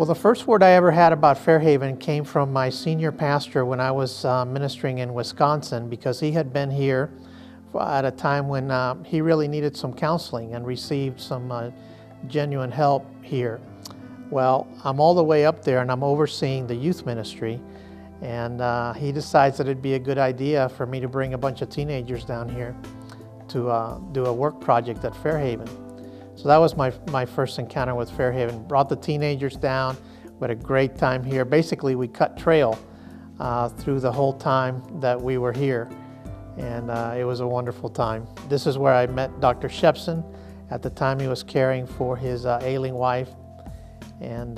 Well, the first word I ever had about Fairhaven came from my senior pastor when I was ministering in Wisconsin, because he had been here at a time when he really needed some counseling and received some genuine help here. Well, I'm all the way up there and I'm overseeing the youth ministry, and he decides that it'd be a good idea for me to bring a bunch of teenagers down here to do a work project at Fairhaven. So that was my first encounter with Fairhaven. Brought the teenagers down. We had a great time here. Basically, we cut trail through the whole time that we were here, and it was a wonderful time. This is where I met Dr. Shepson. At the time, he was caring for his ailing wife, and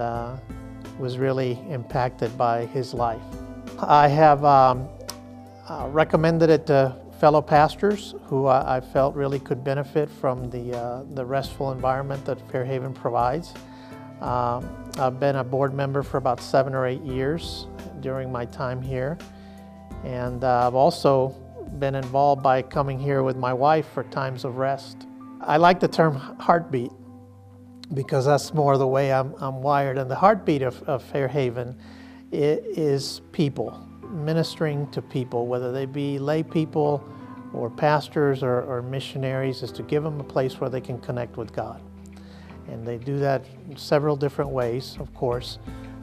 was really impacted by his life. I have recommended it to fellow pastors who I felt really could benefit from the restful environment that Fairhaven provides. I've been a board member for about 7 or 8 years during my time here, and I've also been involved by coming here with my wife for times of rest. I like the term heartbeat because that's more the way I'm wired, and the heartbeat of Fairhaven is people, ministering to people, whether they be lay people or pastors or missionaries, is to give them a place where they can connect with God. And they do that in several different ways, of course,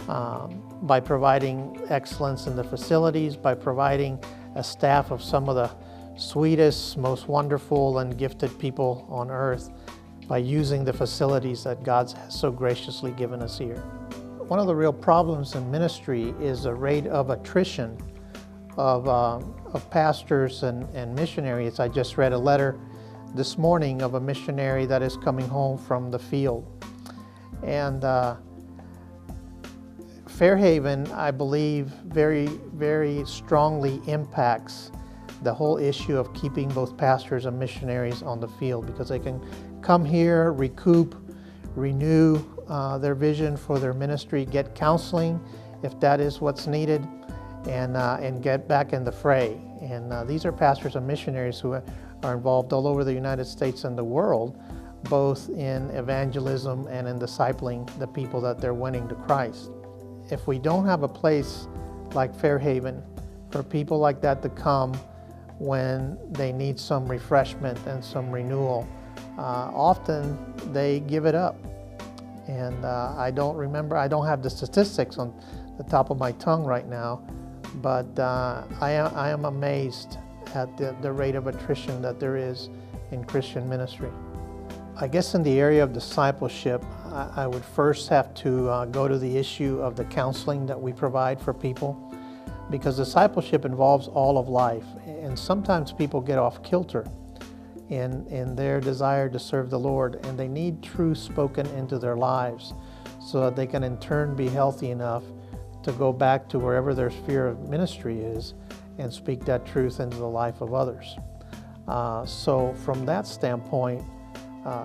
by providing excellence in the facilities, by providing a staff of some of the sweetest, most wonderful and gifted people on earth, by using the facilities that God has so graciously given us here. One of the real problems in ministry is the rate of attrition of pastors and missionaries. I just read a letter this morning of a missionary that is coming home from the field. And Fairhaven, I believe, very, very strongly impacts the whole issue of keeping both pastors and missionaries on the field, because they can come here, recoup, renew their vision for their ministry, get counseling if that is what's needed, and get back in the fray. And these are pastors and missionaries who are involved all over the United States and the world, both in evangelism and in discipling the people that they're winning to Christ. If we don't have a place like Fairhaven for people like that to come when they need some refreshment and some renewal, often they give it up. And I don't have the statistics on the top of my tongue right now, but I am amazed at the rate of attrition that there is in Christian ministry. I guess in the area of discipleship, I would first have to go to the issue of the counseling that we provide for people, because discipleship involves all of life, and sometimes people get off kilter in their desire to serve the Lord, and they need truth spoken into their lives so that they can in turn be healthy enough to go back to wherever their sphere of ministry is and speak that truth into the life of others. So from that standpoint,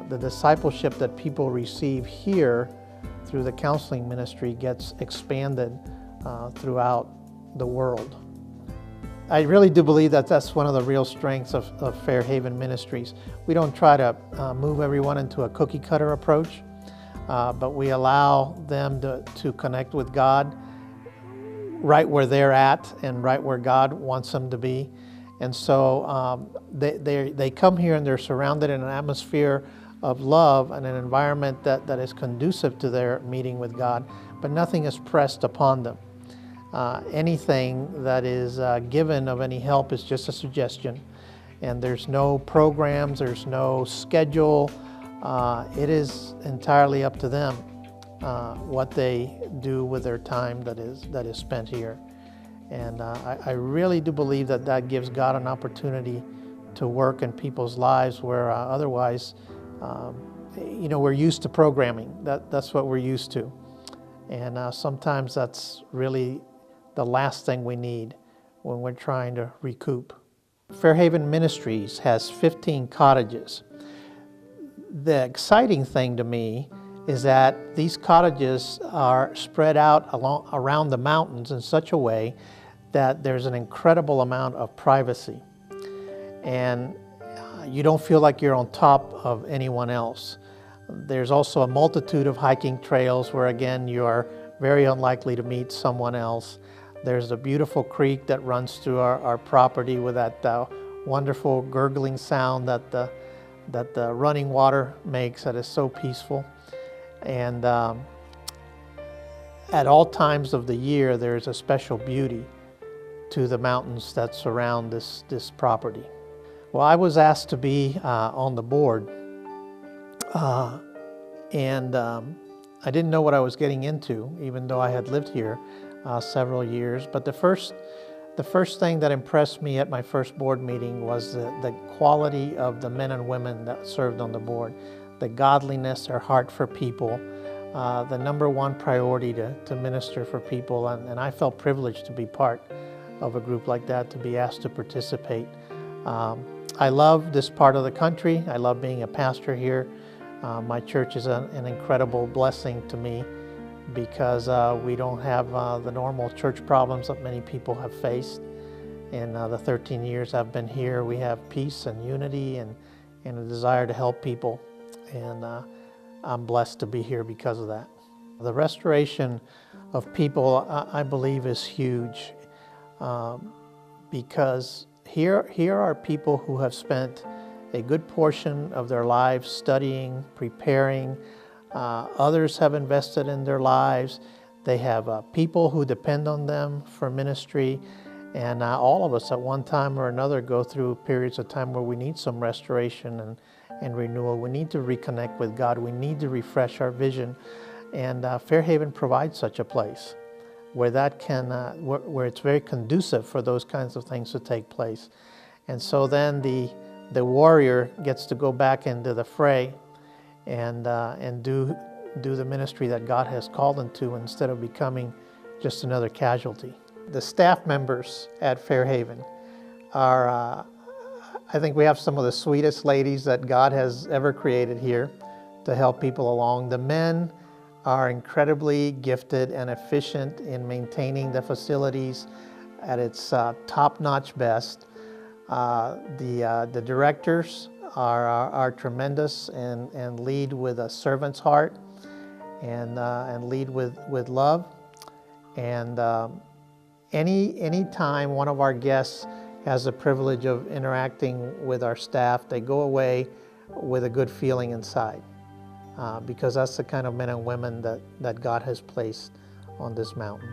the discipleship that people receive here through the counseling ministry gets expanded throughout the world. I really do believe that that's one of the real strengths of Fairhaven Ministries. We don't try to move everyone into a cookie cutter approach, but we allow them to connect with God right where they're at and right where God wants them to be. And so they come here and they're surrounded in an atmosphere of love and an environment that is conducive to their meeting with God, but nothing is pressed upon them. Anything that is given of any help is just a suggestion, and there's no programs, there's no schedule. It is entirely up to them what they do with their time that is spent here. And I really do believe that gives God an opportunity to work in people's lives where otherwise, we're used to programming. That's what we're used to. And sometimes that's really the last thing we need when we're trying to recoup. Fairhaven Ministries has 15 cottages. The exciting thing to me is that these cottages are spread out around the mountains in such a way that there's an incredible amount of privacy. And you don't feel like you're on top of anyone else. There's also a multitude of hiking trails where, again, you are very unlikely to meet someone else. There's a beautiful creek that runs through our property with that wonderful gurgling sound that the running water makes that is so peaceful. And at all times of the year, there's a special beauty to the mountains that surround this property. Well, I was asked to be on the board, and I didn't know what I was getting into, even though I had lived here several years. But the first thing that impressed me at my first board meeting was the quality of the men and women that served on the board, the godliness, their heart for people, the number one priority to minister for people. And I felt privileged to be part of a group like that, to be asked to participate. I love this part of the country. I love being a pastor here. My church is an incredible blessing to me because we don't have the normal church problems that many people have faced. In the 13 years I've been here, we have peace and unity and a desire to help people. And I'm blessed to be here because of that. The restoration of people, I believe, is huge because here are people who have spent a good portion of their lives studying, preparing. Others have invested in their lives. They have people who depend on them for ministry. And all of us at one time or another go through periods of time where we need some restoration and renewal. We need to reconnect with God. We need to refresh our vision. And Fairhaven provides such a place where that can, where it's very conducive for those kinds of things to take place. And so then the warrior gets to go back into the fray and do the ministry that God has called them to, instead of becoming just another casualty. The staff members at Fairhaven are, I think we have some of the sweetest ladies that God has ever created here to help people along. The men are incredibly gifted and efficient in maintaining the facilities at its top-notch best. The directors are tremendous and lead with a servant's heart and lead with love. And any time one of our guests has the privilege of interacting with our staff, they go away with a good feeling inside, because that's the kind of men and women that God has placed on this mountain.